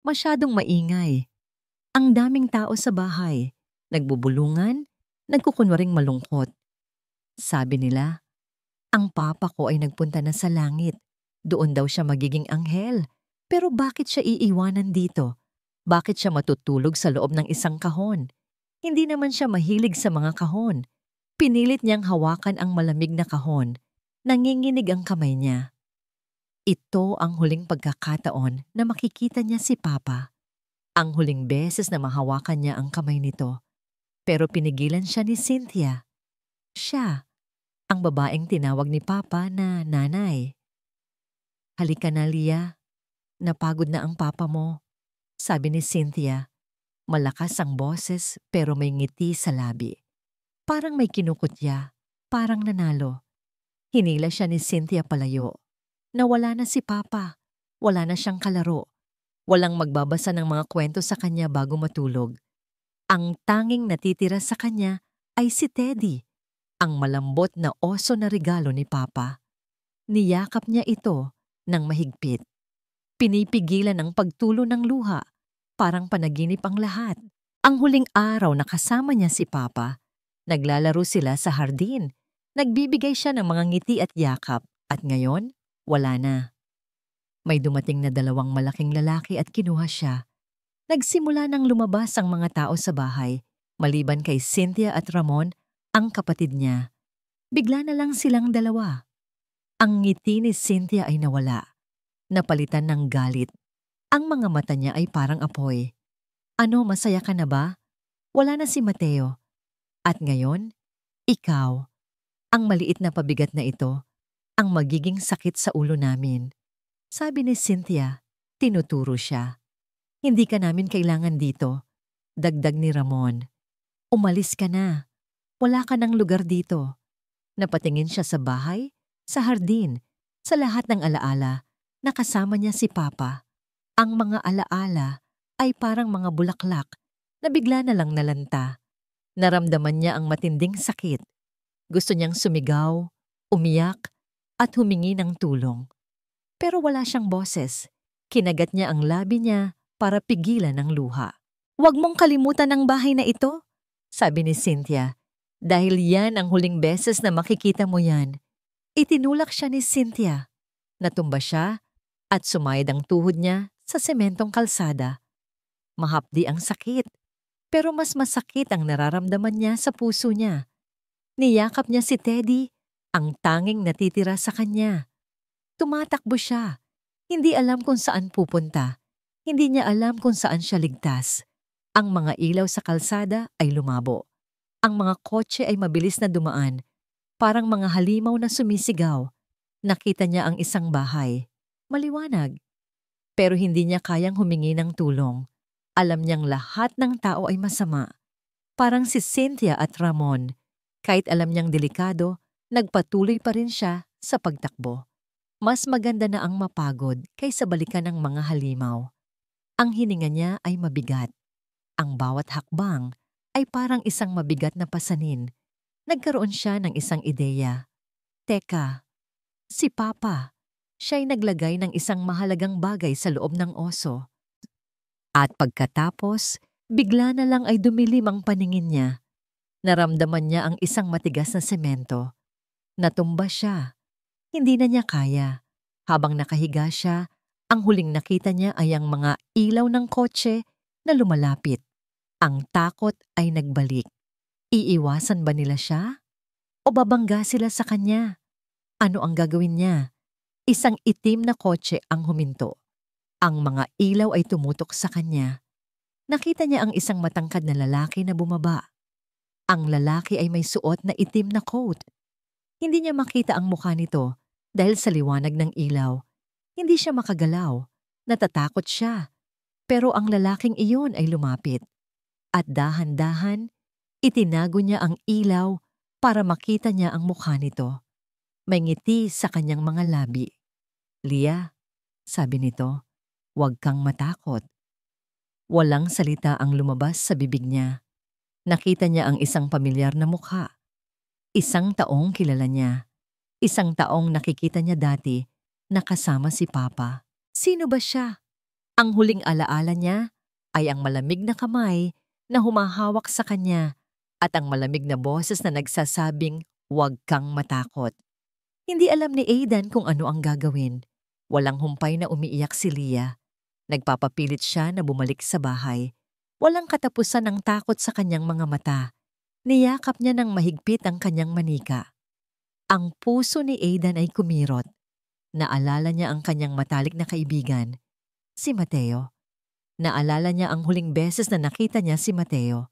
Masyadong maingay. Ang daming tao sa bahay. Nagbubulungan, nagkukunwaring malungkot. Sabi nila, ang papa ko ay nagpunta na sa langit. Doon daw siya magiging anghel. Pero bakit siya iiwanan dito? Bakit siya matutulog sa loob ng isang kahon? Hindi naman siya mahilig sa mga kahon. Pinilit niyang hawakan ang malamig na kahon. Nanginginig ang kamay niya. Ito ang huling pagkakataon na makikita niya si Papa. Ang huling beses na mahawakan niya ang kamay nito. Pero pinigilan siya ni Cynthia. Siya, ang babaeng tinawag ni Papa na nanay. Halika na, Lia. Napagod na ang papa mo, sabi ni Cynthia. Malakas ang boses pero may ngiti sa labi. Parang may kinukutya, parang nanalo. Hinila siya ni Cynthia palayo. Nawala na si Papa. Wala na siyang kalaro. Walang magbabasa ng mga kwento sa kanya bago matulog. Ang tanging natitira sa kanya ay si Teddy, ang malambot na oso na regalo ni Papa. Niyakap niya ito ng mahigpit. Pinipigilan ang pagtulo ng luha. Parang panaginip ang lahat. Ang huling araw na kasama niya si Papa, naglalaro sila sa hardin. Nagbibigay siya ng mga ngiti at yakap. At ngayon, wala na. May dumating na 2 malaking lalaki at kinuha siya. Nagsimula nang lumabas ang mga tao sa bahay, maliban kay Cynthia at Ramon, ang kapatid niya. Bigla na lang silang 2. Ang ngiti ni Cynthia ay nawala. Napalitan ng galit. Ang mga mata niya ay parang apoy. Ano, masaya ka na ba? Wala na si Mateo. At ngayon, ikaw, ang maliit na pabigat na ito, ang magiging sakit sa ulo namin. Sabi ni Cynthia, tinuturo siya. Hindi ka namin kailangan dito. Dagdag ni Ramon. Umalis ka na. Wala ka ng lugar dito. Napatingin siya sa bahay, sa hardin, sa lahat ng alaala. Nakasama niya si Papa. Ang mga alaala ay parang mga bulaklak na bigla na lang nalanta. Naramdaman niya ang matinding sakit. Gusto niyang sumigaw, umiyak, at humingi ng tulong. Pero wala siyang boses. Kinagat niya ang labi niya para pigilan ang luha. Huwag mong kalimutan ang bahay na ito, sabi ni Cynthia. Dahil yan ang huling beses na makikita mo yan. Itinulak siya ni Cynthia. Natumba siya at sumayad ang tuhod niya sa sementong kalsada. Mahapdi ang sakit, pero mas masakit ang nararamdaman niya sa puso niya. Niyakap niya si Teddy, ang tanging natitira sa kanya. Tumatakbo siya. Hindi alam kung saan pupunta. Hindi niya alam kung saan siya ligtas. Ang mga ilaw sa kalsada ay lumabo. Ang mga kotse ay mabilis na dumaan. Parang mga halimaw na sumisigaw. Nakita niya ang isang bahay. Maliwanag. Pero hindi niya kayang humingi ng tulong. Alam niyang lahat ng tao ay masama. Parang si Cynthia at Ramon. Kahit alam niyang delikado, nagpatuloy pa rin siya sa pagtakbo. Mas maganda na ang mapagod kaysa balikan ng mga halimaw. Ang hininga niya ay mabigat. Ang bawat hakbang ay parang isang mabigat na pasanin. Nagkaroon siya ng isang ideya. Teka, si Papa. Siya'y naglagay ng isang mahalagang bagay sa loob ng oso. At pagkatapos, bigla na lang ay dumilim ang paningin niya. Naramdaman niya ang isang matigas na semento. Natumba siya. Hindi na niya kaya. Habang nakahiga siya, ang huling nakita niya ay ang mga ilaw ng kotse na lumalapit. Ang takot ay nagbalik. Iiwasan ba nila siya? O babangga sila sa kanya? Ano ang gagawin niya? Isang itim na kotse ang huminto. Ang mga ilaw ay tumutok sa kanya. Nakita niya ang isang matangkad na lalaki na bumaba. Ang lalaki ay may suot na itim na coat. Hindi niya makita ang mukha nito dahil sa liwanag ng ilaw. Hindi siya makagalaw. Natatakot siya. Pero ang lalaking iyon ay lumapit. At dahan-dahan, itinago niya ang ilaw para makita niya ang mukha nito. May ngiti sa kanyang mga labi. Lia, sabi nito, huwag kang matakot. Walang salita ang lumabas sa bibig niya. Nakita niya ang isang pamilyar na mukha. Isang taong kilala niya. Isang taong nakikita niya dati na kasama si Papa. Sino ba siya? Ang huling alaala niya ay ang malamig na kamay na humahawak sa kanya at ang malamig na boses na nagsasabing, "Huwag kang matakot." Hindi alam ni Aidan kung ano ang gagawin. Walang humpay na umiiyak si Leah. Nagpapapilit siya na bumalik sa bahay. Walang katapusan ang takot sa kanyang mga mata. Niyakap niya ng mahigpit ang kanyang manika. Ang puso ni Aidan ay kumirot. Naalala niya ang kanyang matalik na kaibigan, si Mateo. Naalala niya ang huling beses na nakita niya si Mateo.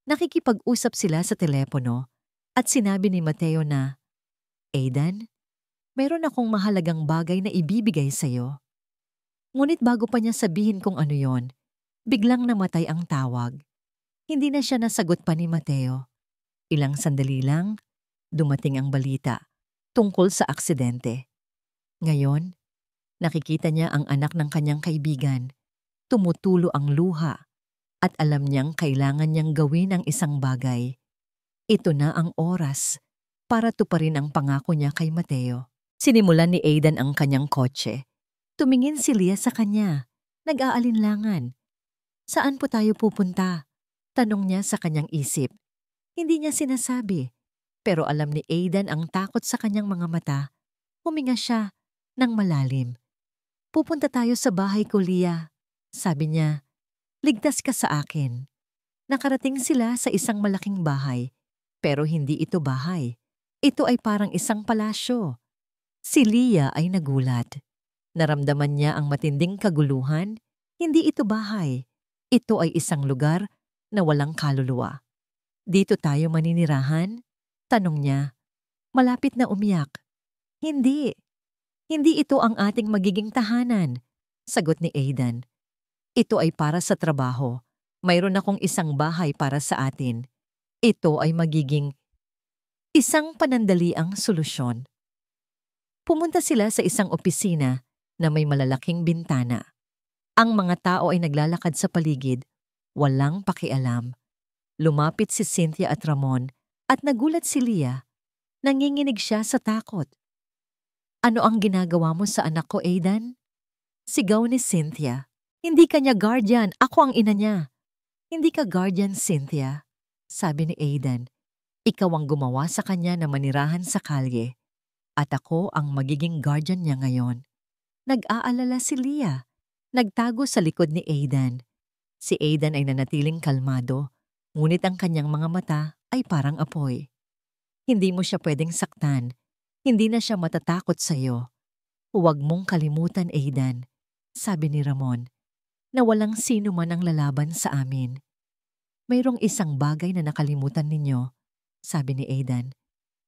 Nakikipag-usap sila sa telepono at sinabi ni Mateo na, "Aidan, mayroon akong mahalagang bagay na ibibigay sa'yo." Ngunit bago pa niya sabihin kung ano yon, biglang namatay ang tawag. Hindi na siya nasagot pa ni Mateo. Ilang sandali lang, dumating ang balita tungkol sa aksidente. Ngayon, nakikita niya ang anak ng kanyang kaibigan. Tumutulo ang luha at alam niyang kailangan niyang gawin ang isang bagay. Ito na ang oras para tuparin ang pangako niya kay Mateo. Sinimulan ni Aidan ang kanyang kotse. Tumingin si Leah sa kanya, nag-aalinlangan. "Saan po tayo pupunta?" Tanong niya sa kanyang isip. Hindi niya sinasabi, pero alam ni Aidan ang takot sa kanyang mga mata. Huminga siya ng malalim. "Pupunta tayo sa bahay ko, Leah," sabi niya. "Ligtas ka sa akin." Nakarating sila sa isang malaking bahay, pero hindi ito bahay. Ito ay parang isang palasyo. Si Leah ay nagulat. Naramdaman niya ang matinding kaguluhan. Hindi ito bahay. Ito ay isang lugar na walang kaluluwa. "Dito tayo maninirahan?" Tanong niya. Malapit na umiyak. "Hindi. Hindi ito ang ating magiging tahanan," sagot ni Aidan. "Ito ay para sa trabaho. Mayroon akong isang bahay para sa atin. Ito ay magiging isang panandaliang solusyon." Pumunta sila sa isang opisina na may malalaking bintana. Ang mga tao ay naglalakad sa paligid, walang pakialam. Lumapit si Cynthia at Ramon at nagulat si Leah. Nanginginig siya sa takot. "Ano ang ginagawa mo sa anak ko, Aidan?" Sigaw ni Cynthia. "Hindi ka niya guardian, ako ang ina niya." "Hindi ka guardian, Cynthia," sabi ni Aidan. "Ikaw ang gumawa sa kanya na manirahan sa kalye. At ako ang magiging guardian niya ngayon." Nag-aalala si Leah. Nagtago sa likod ni Aidan. Si Aidan ay nanatiling kalmado, ngunit ang kanyang mga mata ay parang apoy. "Hindi mo siya pwedeng saktan. Hindi na siya matatakot sa iyo. Huwag mong kalimutan, Aidan," sabi ni Ramon, "na walang sino man ang lalaban sa amin." "Mayroong isang bagay na nakalimutan ninyo," sabi ni Aidan.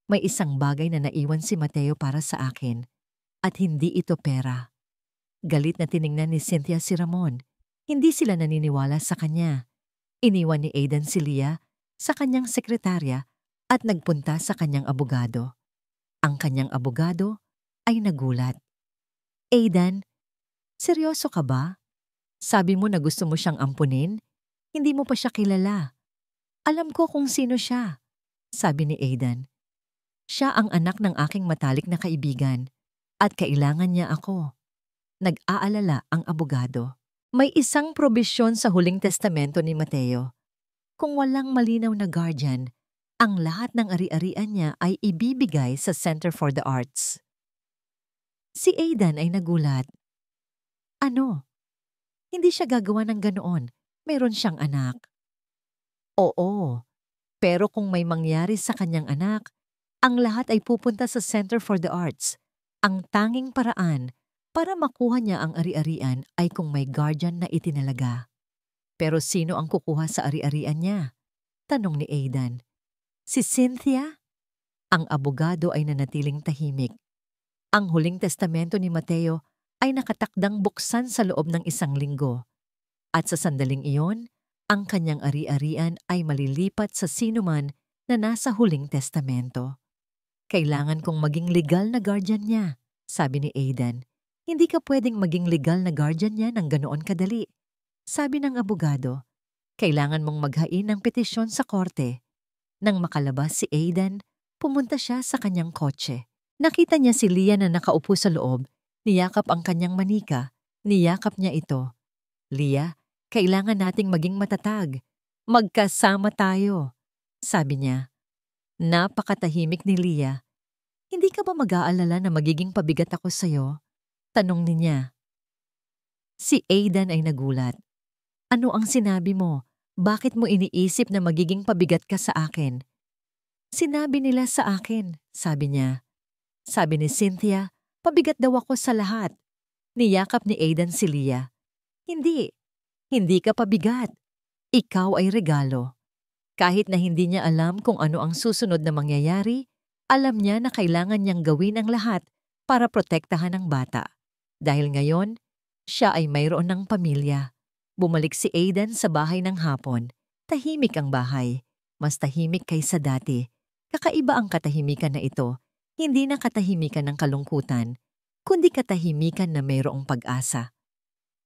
"May isang bagay na naiwan si Mateo para sa akin, at hindi ito pera." Galit na tiningnan ni Cynthia si Ramon. Hindi sila naniniwala sa kanya. Iniwan ni Aidan si Leah sa kanyang sekretarya at nagpunta sa kanyang abogado. Ang kanyang abogado ay nagulat. "Aidan, seryoso ka ba? Sabi mo na gusto mo siyang ampunin? Hindi mo pa siya kilala." "Alam ko kung sino siya," sabi ni Aidan. "Siya ang anak ng aking matalik na kaibigan at kailangan niya ako." Nag-aalala ang abogado. May isang probisyon sa huling testamento ni Mateo. Kung walang malinaw na guardian, ang lahat ng ari-arian niya ay ibibigay sa Center for the Arts. Si Aidan ay nagulat. "Ano? Hindi siya gagawa ng ganoon. Mayroon siyang anak." "Oo, pero kung may mangyari sa kanyang anak, ang lahat ay pupunta sa Center for the Arts. Ang tanging paraan para makuha niya ang ari-arian ay kung may guardian na itinalaga." "Pero sino ang kukuha sa ari-arian niya?" tanong ni Aidan. "Si Cynthia?" Ang abogado ay nanatiling tahimik. Ang huling testamento ni Mateo ay nakatakdang buksan sa loob ng 1 linggo. At sa sandaling iyon, ang kanyang ari-arian ay malilipat sa sinuman na nasa huling testamento. "Kailangan kong maging legal na guardian niya," sabi ni Aidan. "Hindi ka pwedeng maging legal na guardian niya ng ganoon kadali," sabi ng abogado. "Kailangan mong maghain ng petisyon sa korte." Nang makalabas si Aidan, pumunta siya sa kanyang kotse. Nakita niya si Leah na nakaupo sa loob, niyakap ang kanyang manika, niyakap niya ito. Leah, kailangan nating maging matatag. Magkasama tayo, sabi niya. Napakatahimik ni Leah. Hindi ka ba mag-aalala na magiging pabigat ako sa'yo? Tanong niya. Si Aidan ay nagulat. Ano ang sinabi mo? Bakit mo iniisip na magiging pabigat ka sa akin? Sinabi nila sa akin, sabi niya. Sabi ni Cynthia, pabigat daw ako sa lahat. Niyakap ni Aidan si Leah. Hindi ka pabigat. Ikaw ay regalo. Kahit na hindi niya alam kung ano ang susunod na mangyayari, alam niya na kailangan niyang gawin ang lahat para protektahan ang bata. Dahil ngayon, siya ay mayroon ng pamilya. Bumalik si Aidan sa bahay ng hapon. Tahimik ang bahay. Mas tahimik kaysa dati. Kakaiba ang katahimikan na ito. Hindi na katahimikan ng kalungkutan, kundi katahimikan na mayroong pag-asa.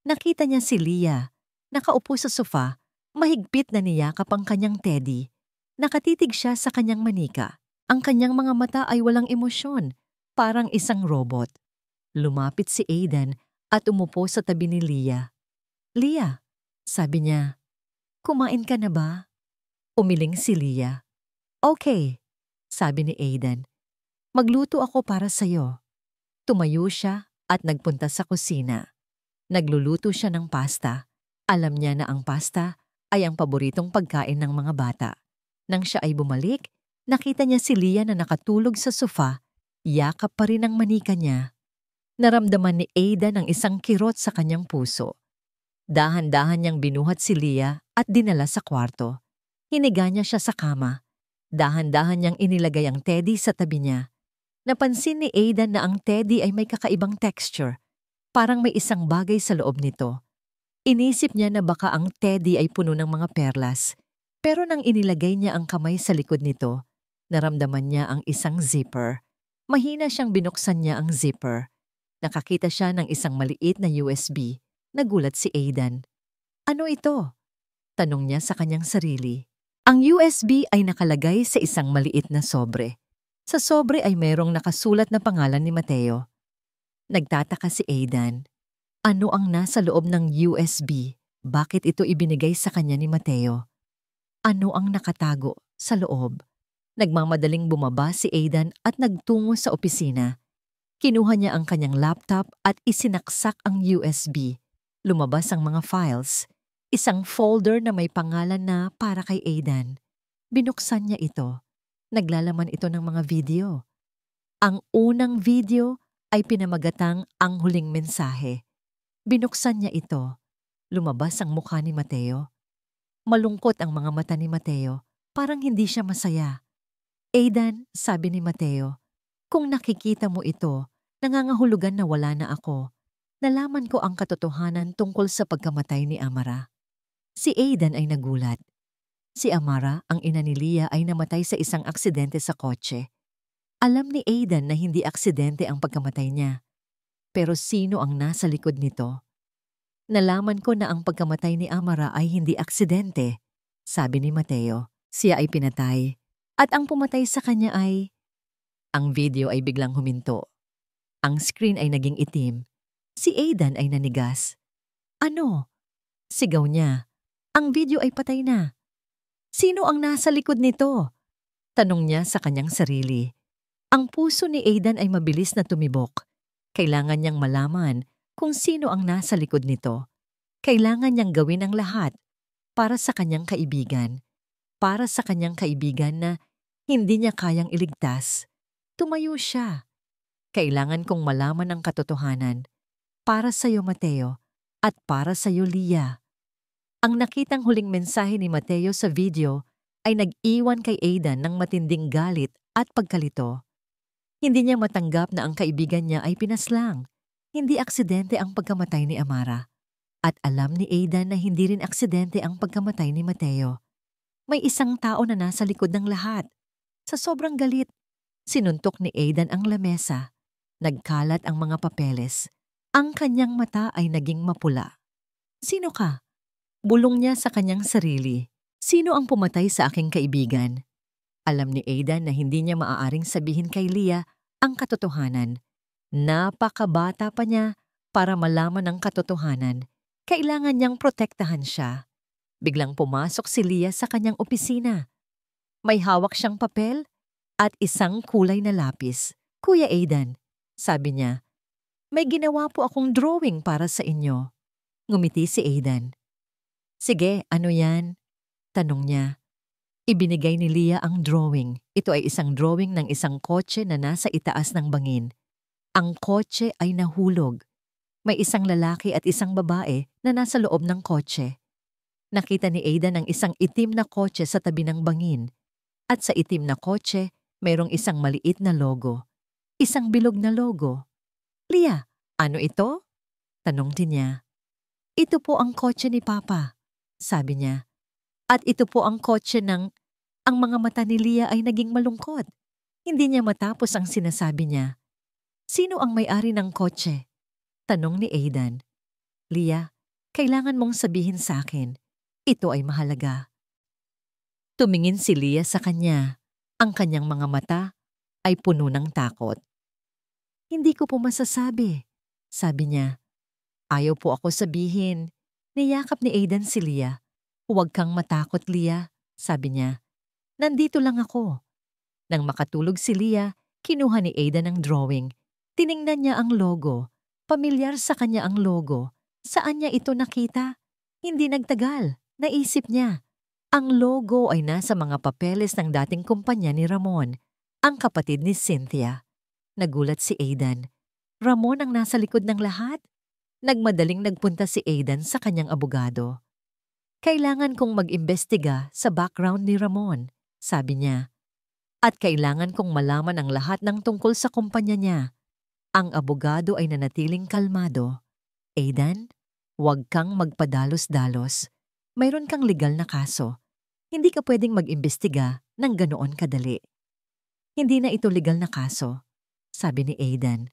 Nakita niya si Leah, nakaupo sa sofa, mahigpit na niyakap ang kanyang teddy. Nakatitig siya sa kanyang manika. Ang kanyang mga mata ay walang emosyon, parang isang robot. Lumapit si Aidan at umupo sa tabi ni Leah. Leah, sabi niya, kumain ka na ba? Umiling si Leah. Okay, sabi ni Aidan. Magluto ako para sa'yo. Tumayo siya at nagpunta sa kusina. Nagluluto siya ng pasta. Alam niya na ang pasta ay ang paboritong pagkain ng mga bata. Nang siya ay bumalik, nakita niya si Leah na nakatulog sa sofa, yakap pa rin ang manika niya. Naramdaman ni Aidan ang isang kirot sa kanyang puso. Dahan-dahan niyang binuhat si Leah at dinala sa kwarto. Hiniga niya siya sa kama. Dahan-dahan niyang inilagay ang teddy sa tabi niya. Napansin ni Aidan na ang teddy ay may kakaibang texture. Parang may isang bagay sa loob nito. Inisip niya na baka ang teddy ay puno ng mga perlas. Pero nang inilagay niya ang kamay sa likod nito, naramdaman niya ang isang zipper. Mahina siyang binuksan niya ang zipper. Nakakita siya ng isang maliit na USB. Nagulat si Aidan. Ano ito? Tanong niya sa kanyang sarili. Ang USB ay nakalagay sa isang maliit na sobre. Sa sobre ay mayroong nakasulat na pangalan ni Mateo. Nagtataka si Aidan. Ano ang nasa loob ng USB? Bakit ito ibinigay sa kanya ni Mateo? Ano ang nakatago sa loob? Nagmamadaling bumaba si Aidan at nagtungo sa opisina. Kinuha niya ang kanyang laptop at isinaksak ang USB. Lumabas ang mga files. Isang folder na may pangalan na para kay Aidan. Binuksan niya ito. Naglalaman ito ng mga video. Ang unang video ay pinamagatang Ang Huling Mensahe. Binuksan niya ito. Lumabas ang mukha ni Mateo. Malungkot ang mga mata ni Mateo. Parang hindi siya masaya. Aidan, sabi ni Mateo, kung nakikita mo ito, nangangahulugan na wala na ako. Nalaman ko ang katotohanan tungkol sa pagkamatay ni Amara. Si Aidan ay nagulat. Si Amara, ang ina ni Leah, ay namatay sa isang aksidente sa kotse. Alam ni Aidan na hindi aksidente ang pagkamatay niya. Pero sino ang nasa likod nito? Nalaman ko na ang pagkamatay ni Amara ay hindi aksidente, sabi ni Mateo. Siya ay pinatay. At ang pumatay sa kanya ay... Ang video ay biglang huminto. Ang screen ay naging itim. Si Aidan ay nanigas. Ano? Sigaw niya. Ang video ay patay na. Sino ang nasa likod nito? Tanong niya sa kanyang sarili. Ang puso ni Aidan ay mabilis na tumibok. Kailangan niyang malaman kung sino ang nasa likod nito. Kailangan niyang gawin ang lahat para sa kanyang kaibigan. Para sa kanyang kaibigan na hindi niya kayang iligtas. Tumayo siya. Kailangan kong malaman ang katotohanan. Para sa iyo, Mateo, at para sa iyo, Leah. Ang nakitang huling mensahe ni Mateo sa video ay nag-iwan kay Aidan ng matinding galit at pagkalito. Hindi niya matanggap na ang kaibigan niya ay pinaslang. Hindi aksidente ang pagkamatay ni Amara. At alam ni Aidan na hindi rin aksidente ang pagkamatay ni Mateo. May isang tao na nasa likod ng lahat. Sa sobrang galit, sinuntok ni Aidan ang lamesa. Nagkalat ang mga papeles. Ang kanyang mata ay naging mapula. Sino ka? Bulong niya sa kanyang sarili. Sino ang pumatay sa aking kaibigan? Alam ni Aidan na hindi niya maaaring sabihin kay Leah ang katotohanan. Napakabata pa niya para malaman ang katotohanan. Kailangan niyang protektahan siya. Biglang pumasok si Leah sa kanyang opisina. May hawak siyang papel at isang kulay na lapis. Kuya Aidan, sabi niya, may ginawa po akong drawing para sa inyo. Ngumiti si Aidan. Sige, ano yan? Tanong niya. Ibinigay ni Leah ang drawing. Ito ay isang drawing ng isang kotse na nasa itaas ng bangin. Ang kotse ay nahulog. May isang lalaki at isang babae na nasa loob ng kotse. Nakita ni Aidan ang isang itim na kotse sa tabi ng bangin. At sa itim na kotse, mayroong isang maliit na logo. Isang bilog na logo. Leah, ano ito? Tanong din niya. Ito po ang kotse ni Papa, sabi niya. At ito po ang kotse ng... Ang mga mata ni Leah ay naging malungkot. Hindi niya matapos ang sinasabi niya. Sino ang may-ari ng kotse? Tanong ni Aidan. Leah, kailangan mong sabihin sa akin. Ito ay mahalaga. Tumingin si Leah sa kanya. Ang kanyang mga mata ay puno ng takot. Hindi ko po masasabi, sabi niya. Ayaw po ako sabihin. Niyakap ni Aidan si Leah. Huwag kang matakot, Leah, sabi niya. Nandito lang ako. Nang makatulog si Leah, kinuha ni Aidan ang drawing. Tiningnan niya ang logo. Pamilyar sa kanya ang logo. Saan niya ito nakita? Hindi nagtagal. Naisip niya. Ang logo ay nasa mga papeles ng dating kumpanya ni Ramon, ang kapatid ni Cynthia. Nagulat si Aidan. Ramon ang nasa likod ng lahat? Nagmadaling nagpunta si Aidan sa kanyang abogado. Kailangan kong mag-imbestiga sa background ni Ramon, sabi niya. At kailangan kong malaman ang lahat ng tungkol sa kumpanya niya. Ang abogado ay nanatiling kalmado. Aidan, huwag kang magpadalos-dalos. Mayroon kang legal na kaso. Hindi ka pwedeng mag-imbestiga ng ganoon kadali. Hindi na ito legal na kaso, sabi ni Aidan.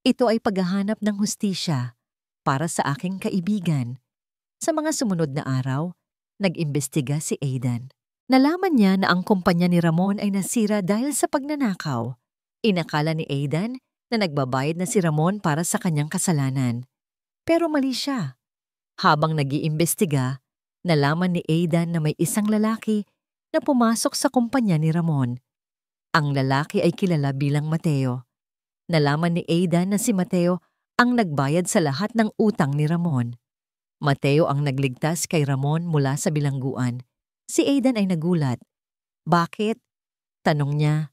Ito ay paghahanap ng hustisya para sa aking kaibigan. Sa mga sumunod na araw, nag-imbestiga si Aidan. Nalaman niya na ang kumpanya ni Ramon ay nasira dahil sa pagnanakaw. Inakala ni Aidan na nagbabayad na si Ramon para sa kanyang kasalanan. Pero mali siya. Habang nag-iimbestiga, nalaman ni Aidan na may isang lalaki na pumasok sa kumpanya ni Ramon. Ang lalaki ay kilala bilang Mateo. Nalaman ni Aidan na si Mateo ang nagbayad sa lahat ng utang ni Ramon. Mateo ang nagligtas kay Ramon mula sa bilangguan. Si Aidan ay nagulat. Bakit? Tanong niya.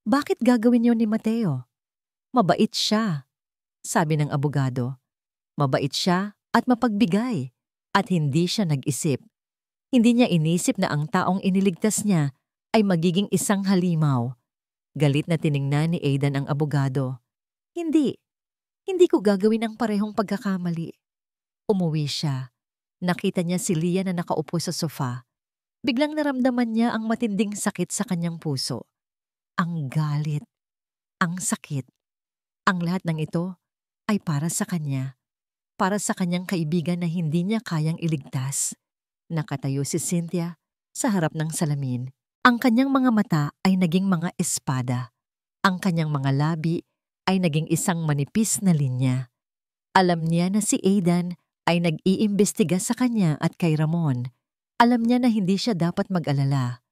Bakit gagawin yon ni Mateo? Mabait siya, sabi ng abogado. Mabait siya at mapagbigay. At hindi siya nag-isip. Hindi niya inisip na ang taong iniligtas niya ay magiging isang halimaw. Galit na tiningnan ni Aidan ang abogado. Hindi ko gagawin ang parehong pagkakamali. Umuwi siya. Nakita niya si Leah na nakaupo sa sofa. Biglang naramdaman niya ang matinding sakit sa kanyang puso. Ang galit. Ang sakit. Ang lahat ng ito ay para sa kanya. Para sa kanyang kaibigan na hindi niya kayang iligtas. Nakatayo si Cynthia sa harap ng salamin. Ang kanyang mga mata ay naging mga espada. Ang kanyang mga labi ay naging isang manipis na linya. Alam niya na si Aidan ay nag-iimbestiga sa kanya at kay Ramon. Alam niya na hindi siya dapat mag-alala.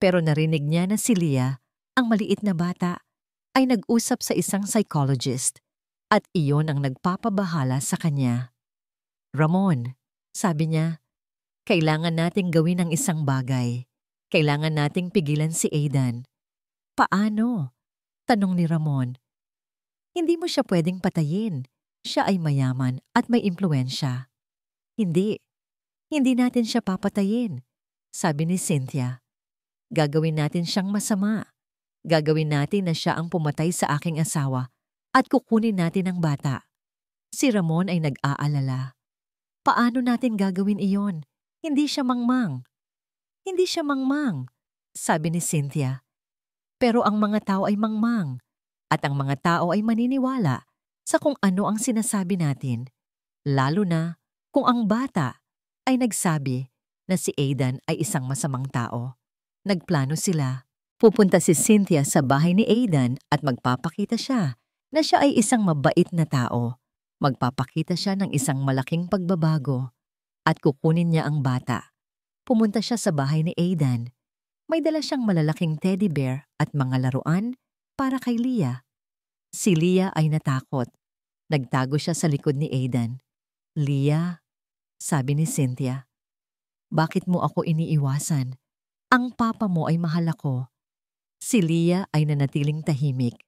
Pero narinig niya na si Leah, ang maliit na bata, ay nag-usap sa isang psychologist. At iyon ang nagpapabahala sa kanya. Ramon, sabi niya, kailangan nating gawin ang isang bagay. Kailangan nating pigilan si Aidan. Paano? Tanong ni Ramon. Hindi mo siya pwedeng patayin. Siya ay mayaman at may impluensya. Hindi natin siya papatayin, sabi ni Cynthia. Gagawin natin siyang masama. Gagawin natin na siya ang pumatay sa aking asawa. At kukunin natin ang bata. Si Ramon ay nag-aalala. Paano natin gagawin iyon? Hindi siya mangmang. Hindi siya mangmang, sabi ni Cynthia. Pero ang mga tao ay mangmang. At ang mga tao ay maniniwala sa kung ano ang sinasabi natin. Lalo na kung ang bata ay nagsabi na si Aidan ay isang masamang tao. Nagplano sila. Pupunta si Cynthia sa bahay ni Aidan at magpapakita siya na siya ay isang mabait na tao. Magpapakita siya ng isang malaking pagbabago at kukunin niya ang bata. Pumunta siya sa bahay ni Aidan. May dala siyang malalaking teddy bear at mga laruan para kay Leah. Si Leah ay natakot. Nagtago siya sa likod ni Aidan. "Leah," sabi ni Cynthia, "bakit mo ako iniiwasan? Ang papa mo ay mahal ako." Si Leah ay nanatiling tahimik.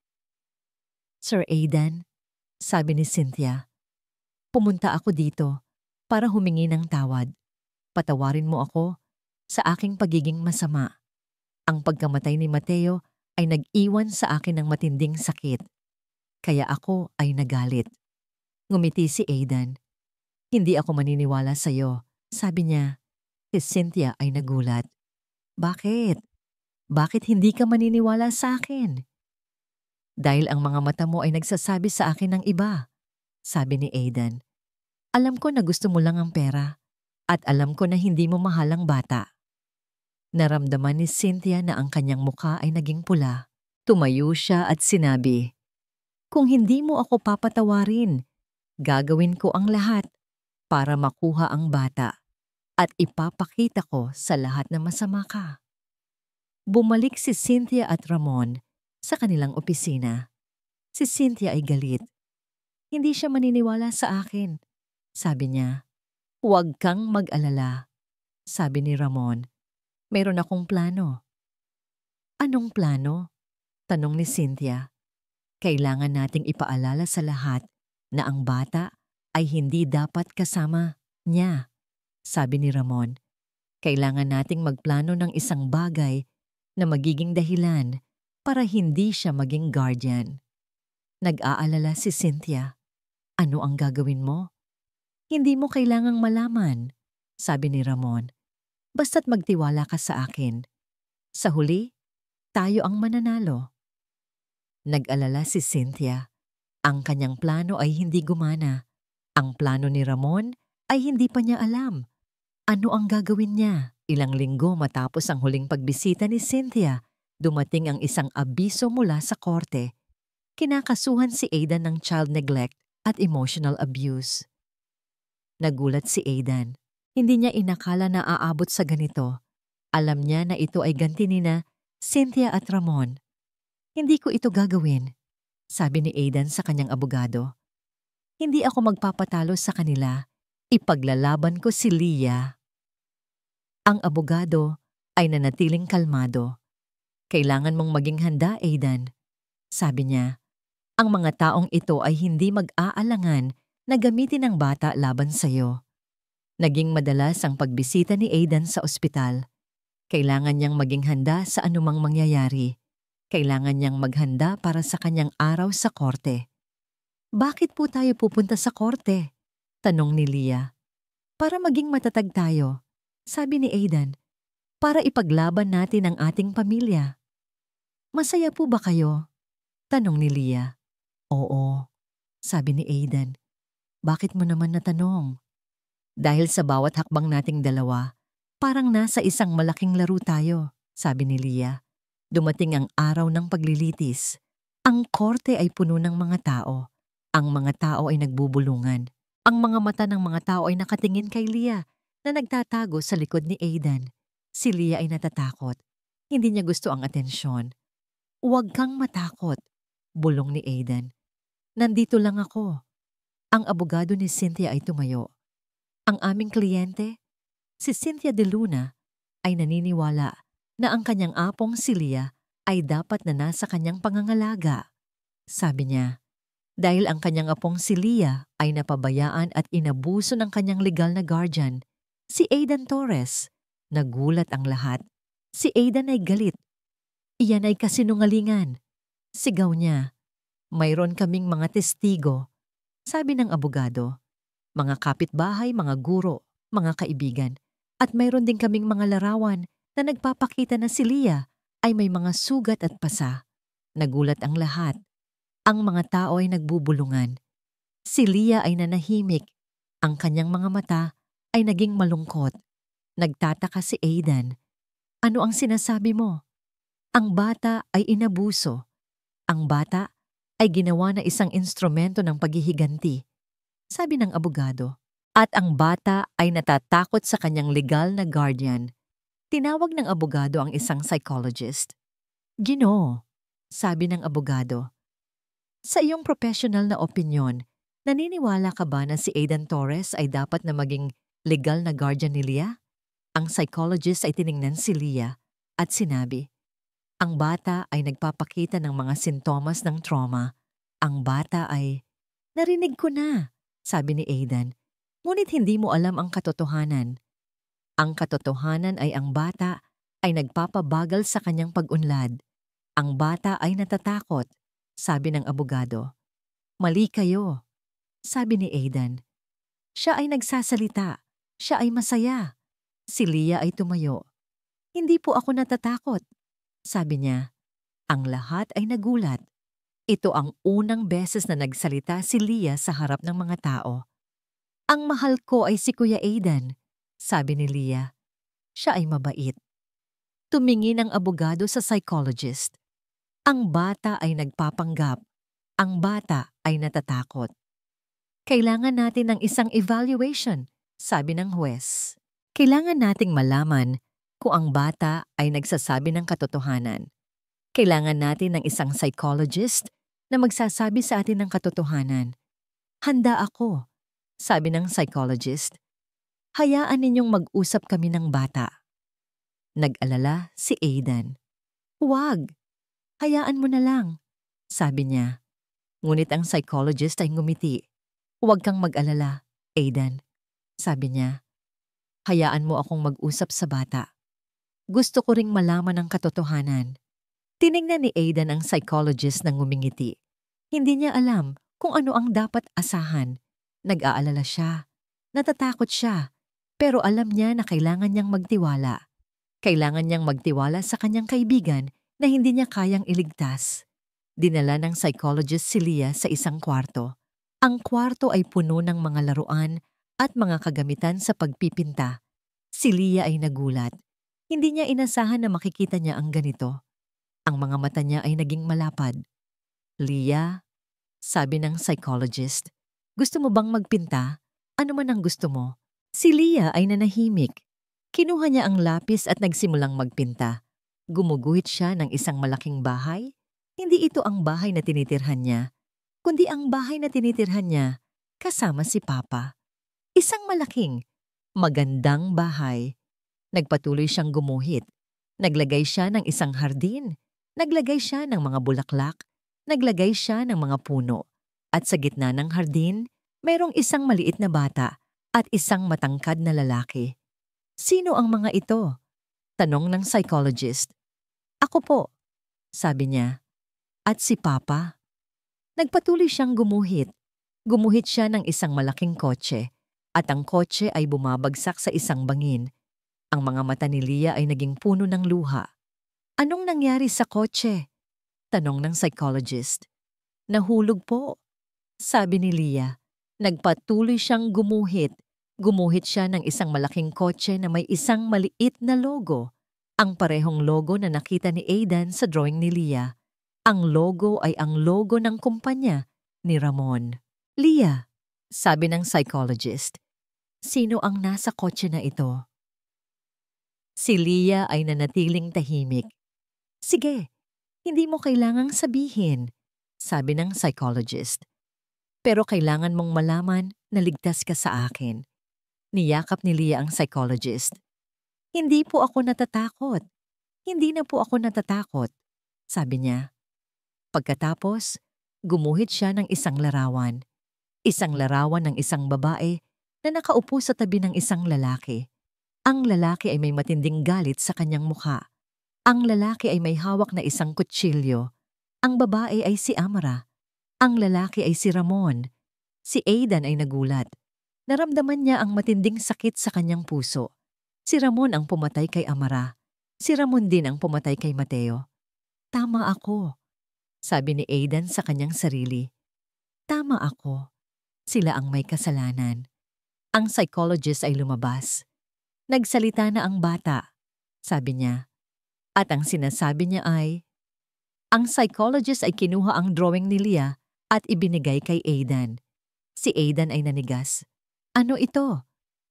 "Sir Aidan," sabi ni Cynthia, "pumunta ako dito para humingi ng tawad. Patawarin mo ako sa aking pagiging masama. Ang pagkamatay ni Mateo ay nag-iwan sa akin ng matinding sakit. Kaya ako ay nagalit." Ngumiti si Aidan. "Hindi ako maniniwala sa'yo," sabi niya. Si Cynthia ay nagulat. "Bakit? Bakit hindi ka maniniwala sa akin?" "Dahil ang mga mata mo ay nagsasabi sa akin ng iba," sabi ni Aidan. "Alam ko na gusto mo lang ang pera at alam ko na hindi mo mahal ang bata." Naramdaman ni Cynthia na ang kanyang mukha ay naging pula. Tumayo siya at sinabi, "Kung hindi mo ako papatawarin, gagawin ko ang lahat para makuha ang bata at ipapakita ko sa lahat na masama ka." Bumalik si Cynthia at Ramon sa kanilang opisina. Si Cynthia ay galit. "Hindi siya maniniwala sa akin," sabi niya. "Huwag kang mag-alala," sabi ni Ramon. "Mayroon akong plano." "Anong plano?" tanong ni Cynthia. "Kailangan nating ipaalala sa lahat na ang bata ay hindi dapat kasama niya," sabi ni Ramon. "Kailangan nating magplano ng isang bagay na magiging dahilan para hindi siya maging guardian." Nag-aalala si Cynthia. "Ano ang gagawin mo?" "Hindi mo kailangang malaman," sabi ni Ramon. "Basta't magtiwala ka sa akin. Sa huli, tayo ang mananalo." Nag-alala si Cynthia. Ang kanyang plano ay hindi gumana. Ang plano ni Ramon ay hindi pa niya alam. Ano ang gagawin niya? Ilang linggo matapos ang huling pagbisita ni Cynthia, dumating ang isang abiso mula sa korte. Kinakasuhan si Aidan ng child neglect at emotional abuse. Nagulat si Aidan. Hindi niya inakala na aabot sa ganito. Alam niya na ito ay ganti nina Cynthia at Ramon. "Hindi ko ito gagawin," sabi ni Aidan sa kanyang abogado. "Hindi ako magpapatalo sa kanila. Ipaglalaban ko si Leah." Ang abogado ay nanatiling kalmado. "Kailangan mong maging handa, Aidan," sabi niya. "Ang mga taong ito ay hindi mag-aalangan na gamitin ang bata laban sa'yo." Naging madalas ang pagbisita ni Aidan sa ospital. Kailangan niyang maging handa sa anumang mangyayari. Kailangan niyang maghanda para sa kanyang araw sa korte. "Bakit po tayo pupunta sa korte?" tanong ni Leah. "Para maging matatag tayo," sabi ni Aidan. "Para ipaglaban natin ang ating pamilya." "Masaya po ba kayo?" tanong ni Leah. "Oo," sabi ni Aidan. "Bakit mo naman natanong?" "Dahil sa bawat hakbang nating dalawa, parang nasa isang malaking laro tayo," sabi ni Leah. Dumating ang araw ng paglilitis. Ang korte ay puno ng mga tao. Ang mga tao ay nagbubulungan. Ang mga mata ng mga tao ay nakatingin kay Leah na nagtatago sa likod ni Aidan. Si Leah ay natatakot. Hindi niya gusto ang atensyon. "Huwag kang matakot," bulong ni Aidan. "Nandito lang ako." Ang abogado ni Cynthia ay tumayo. "Ang aming kliyente, si Cynthia De Luna, ay naniniwala na ang kanyang apong si Leah ay dapat na nasa kanyang pangangalaga," sabi niya. Dahil ang kanyang apong si Leah ay napabayaan at inabuso ng kanyang legal na guardian, si Aidan Torres. Nagulat ang lahat. Si Aidan ay galit. "Iyan ay kasinungalingan," sigaw niya. "Mayroon kaming mga testigo," sabi ng abogado. "Mga kapitbahay, mga guro, mga kaibigan. At mayroon din kaming mga larawan na nagpapakita na si Leah ay may mga sugat at pasa." Nagulat ang lahat. Ang mga tao ay nagbubulungan. Si Leah ay nanahimik. Ang kanyang mga mata ay naging malungkot. Nagtataka si Aidan. "Ano ang sinasabi mo?" "Ang bata ay inabuso. Ang bata ay ginawa na isang instrumento ng paghihiganti. sabi ng abogado. At ang bata ay natatakot sa kanyang legal na guardian. Tinawag ng abogado ang isang psychologist. Ginoo, sabi ng abogado, sa iyong professional na opinyon, naniniwala ka ba na si Aidan Torres ay dapat na maging legal na guardian ni Leah? Ang psychologist ay tiningnan si Leah at sinabi, ang bata ay nagpapakita ng mga sintomas ng trauma. Ang bata ay, narinig ko na, sabi ni Aidan, ngunit hindi mo alam ang katotohanan. Ang katotohanan ay ang bata ay nagpapabagal sa kanyang pag-unlad. Ang bata ay natatakot, sabi ng abogado. Mali kayo, sabi ni Aidan. Siya ay nagsasalita. Siya ay masaya. Si Leah ay tumayo. Hindi po ako natatakot, sabi niya. Ang lahat ay nagulat. Ito ang unang beses na nagsalita si Leah sa harap ng mga tao. Ang mahal ko ay si Kuya Aidan, sabi ni Leah. Siya ay mabait. Tumingin ang abogado sa psychologist. Ang bata ay nagpapanggap. Ang bata ay natatakot. Kailangan natin ng isang evaluation, sabi ng huwes. Kailangan nating malaman kung ang bata ay nagsasabi ng katotohanan. Kailangan natin ng isang psychologist na magsasabi sa atin ng katotohanan. Handa ako, sabi ng psychologist. Hayaan ninyong mag-usap kami ng bata. Nag-alala si Aidan. Huwag, hayaan mo na lang, sabi niya. Ngunit ang psychologist ay ngumiti. Huwag kang mag-alala, Aidan, sabi niya. Hayaan mo akong mag-usap sa bata. Gusto ko ring malaman ang katotohanan. Tiningnan ni Aidan ang psychologist na ngumingiti. Hindi niya alam kung ano ang dapat asahan. Nag-aalala siya. Natatakot siya. Pero alam niya na kailangan niyang magtiwala. Kailangan niyang magtiwala sa kanyang kaibigan na hindi niya kayang iligtas. Dinala ng psychologist si Leah sa isang kwarto. Ang kwarto ay puno ng mga laruan at mga kagamitan sa pagpipinta. Si Leah ay nagulat. Hindi niya inasahan na makikita niya ang ganito. Ang mga mata niya ay naging malapad. Leah, sabi ng psychologist, gusto mo bang magpinta? Ano man ang gusto mo? Si Leah ay nanahimik. Kinuha niya ang lapis at nagsimulang magpinta. Gumuguhit siya ng isang malaking bahay. Hindi ito ang bahay na tinitirhan niya, kundi ang bahay na tinitirhan niya kasama si Papa. Isang malaking, magandang bahay. Nagpatuloy siyang gumuhit. Naglagay siya ng isang hardin. Naglagay siya ng mga bulaklak. Naglagay siya ng mga puno. At sa gitna ng hardin, mayroong isang maliit na bata at isang matangkad na lalaki. Sino ang mga ito? Tanong ng psychologist. Ako po, sabi niya. At si Papa? Nagpatuloy siyang gumuhit. Gumuhit siya ng isang malaking kotse. At ang kotse ay bumabagsak sa isang bangin. Ang mga mata ni Leah ay naging puno ng luha. Anong nangyari sa kotse? Tanong ng psychologist. Nahulog po, sabi ni Leah. Nagpatuloy siyang gumuhit. Gumuhit siya ng isang malaking kotse na may isang maliit na logo. Ang parehong logo na nakita ni Aidan sa drawing ni Leah. Ang logo ay ang logo ng kumpanya ni Ramon. Leah, sabi ng psychologist. Sino ang nasa kotse na ito? Si Leah ay nanatiling tahimik. Sige, hindi mo kailangang sabihin, sabi ng psychologist. Pero kailangan mong malaman na ligtas ka sa akin. Niyakap ni Leah ang psychologist. Hindi po ako natatakot. Hindi na po ako natatakot, sabi niya. Pagkatapos, gumuhit siya ng isang larawan. Isang larawan ng isang babae na nakaupo sa tabi ng isang lalaki. Ang lalaki ay may matinding galit sa kanyang mukha. Ang lalaki ay may hawak na isang kutsilyo. Ang babae ay si Amara. Ang lalaki ay si Ramon. Si Aidan ay nagulat. Naramdaman niya ang matinding sakit sa kanyang puso. Si Ramon ang pumatay kay Amara. Si Ramon din ang pumatay kay Mateo. Tama ako, sabi ni Aidan sa kanyang sarili. Tama ako. Sila ang may kasalanan. Ang psychologist ay lumabas. Nagsalita na ang bata, sabi niya. At ang sinasabi niya ay, ang psychologist ay kinuha ang drawing ni Leah at ibinigay kay Aidan. Si Aidan ay nanigas. Ano ito?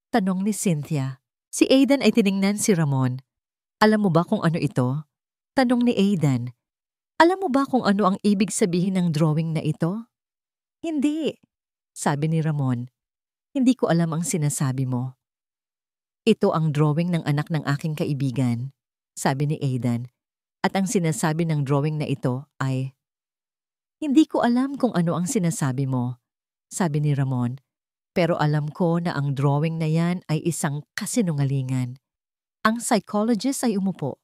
Tanong ni Cynthia. Si Aidan ay tiningnan si Ramon. Alam mo ba kung ano ito? Tanong ni Aidan. Alam mo ba kung ano ang ibig sabihin ng drawing na ito? Hindi, sabi ni Ramon. Hindi ko alam ang sinasabi mo. Ito ang drawing ng anak ng aking kaibigan, sabi ni Aidan. At ang sinasabi ng drawing na ito ay, hindi ko alam kung ano ang sinasabi mo, sabi ni Ramon. Pero alam ko na ang drawing na yan ay isang kasinungalingan. Ang psychologist ay umupo.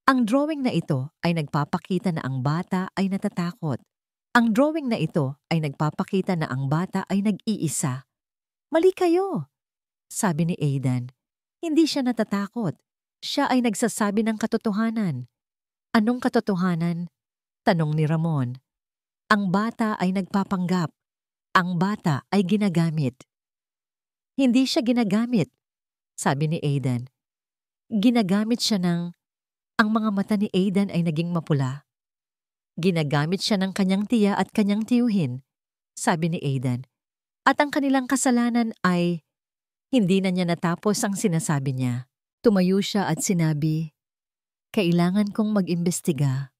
Ang drawing na ito ay nagpapakita na ang bata ay natatakot. Ang drawing na ito ay nagpapakita na ang bata ay nag-iisa. Mali kayo, sabi ni Aidan. Hindi siya natatakot. Siya ay nagsasabi ng katotohanan. Anong katotohanan? Tanong ni Ramon. Ang bata ay nagpapanggap. Ang bata ay ginagamit. Hindi siya ginagamit, sabi ni Aidan. Ginagamit siya ng... Ang mga mata ni Aidan ay naging mapula. Ginagamit siya ng kanyang tiya at kanyang tiyuhin, sabi ni Aidan. At ang kanilang kasalanan ay... Hindi na niya natapos ang sinasabi niya. Tumayo siya at sinabi, kailangan kong mag-imbestiga.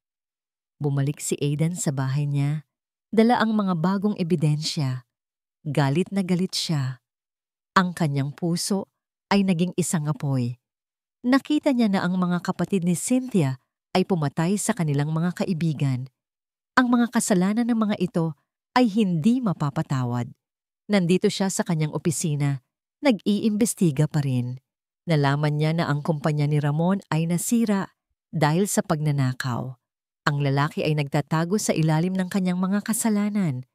Bumalik si Aidan sa bahay niya, dala ang mga bagong ebidensya. Galit na galit siya. Ang kanyang puso ay naging isang apoy. Nakita niya na ang mga kapatid ni Cynthia ay pumatay sa kanilang mga kaibigan. Ang mga kasalanan ng mga ito ay hindi mapapatawad. Nandito siya sa kanyang opisina. Nag-iimbestiga pa rin. Nalaman niya na ang kumpanya ni Ramon ay nasira dahil sa pagnanakaw. Ang lalaki ay nagtatago sa ilalim ng kanyang mga kasalanan.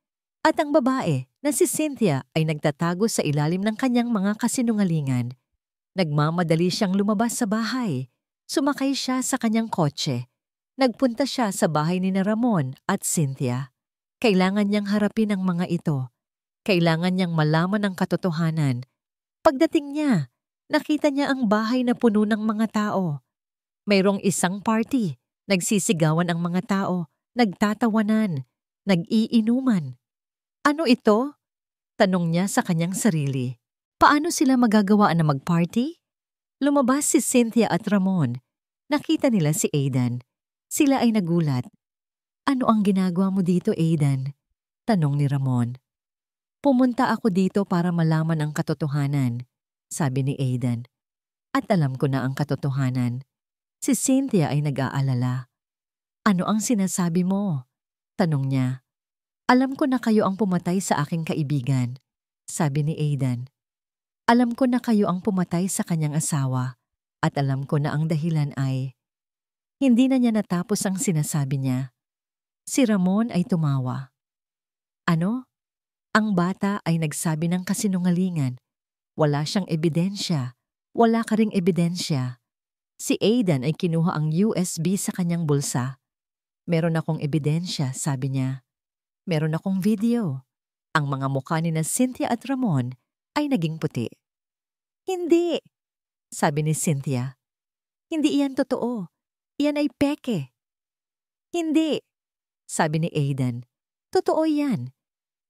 At ang babae na si Cynthia ay nagtatago sa ilalim ng kanyang mga kasinungalingan. Nagmamadali siyang lumabas sa bahay. Sumakay siya sa kanyang kotse. Nagpunta siya sa bahay ni Ramon at Cynthia. Kailangan niyang harapin ang mga ito. Kailangan niyang malaman ang katotohanan. Pagdating niya, nakita niya ang bahay na puno ng mga tao. Mayroong isang party, nagsisigawan ang mga tao, nagtatawanan, nag-iinuman. Ano ito? Tanong niya sa kanyang sarili. Paano sila magagawaan na mag-party? Lumabas si Cynthia at Ramon. Nakita nila si Aidan. Sila ay nagulat. Ano ang ginagawa mo dito, Aidan? Tanong ni Ramon. Pumunta ako dito para malaman ang katotohanan, sabi ni Aidan. At alam ko na ang katotohanan. Si Cynthia ay nag-aalala. Ano ang sinasabi mo? Tanong niya. Alam ko na kayo ang pumatay sa aking kaibigan, sabi ni Aidan. Alam ko na kayo ang pumatay sa kanyang asawa at alam ko na ang dahilan ay... Hindi na niya natapos ang sinasabi niya. Si Ramon ay tumawa. Ano? Ang bata ay nagsabi ng kasinungalingan. Wala siyang ebidensya. Wala ka ring ebidensya. Si Aidan ay kinuha ang USB sa kanyang bulsa. Meron akong ebidensya, sabi niya. Meron akong video. Ang mga mukha ni na Cynthia at Ramon ay naging puti. Hindi, sabi ni Cynthia. Hindi iyan totoo. Iyan ay peke. Hindi, sabi ni Aidan. Totoo yan.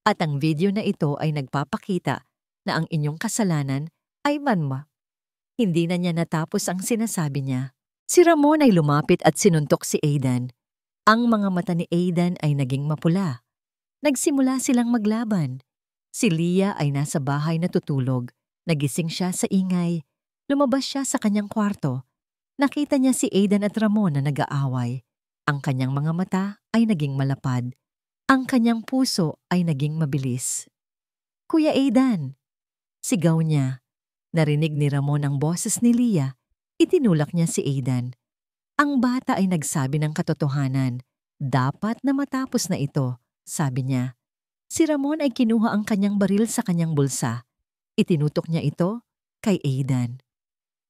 At ang video na ito ay nagpapakita na ang inyong kasalanan ay manma. Hindi na niya natapos ang sinasabi niya. Si Ramon ay lumapit at sinuntok si Aidan. Ang mga mata ni Aidan ay naging mapula. Nagsimula silang maglaban. Si Leah ay nasa bahay natutulog. Nagising siya sa ingay. Lumabas siya sa kanyang kwarto. Nakita niya si Aidan at Ramon na nag-aaway. Ang kanyang mga mata ay naging malapad. Ang kanyang puso ay naging mabilis. Kuya Aidan! Sigaw niya. Narinig ni Ramon ang boses ni Leah. Itinulak niya si Aidan. Ang bata ay nagsabi ng katotohanan. Dapat na matapos na ito, sabi niya. Si Ramon ay kinuha ang kanyang baril sa kanyang bulsa. Itinutok niya ito kay Aidan.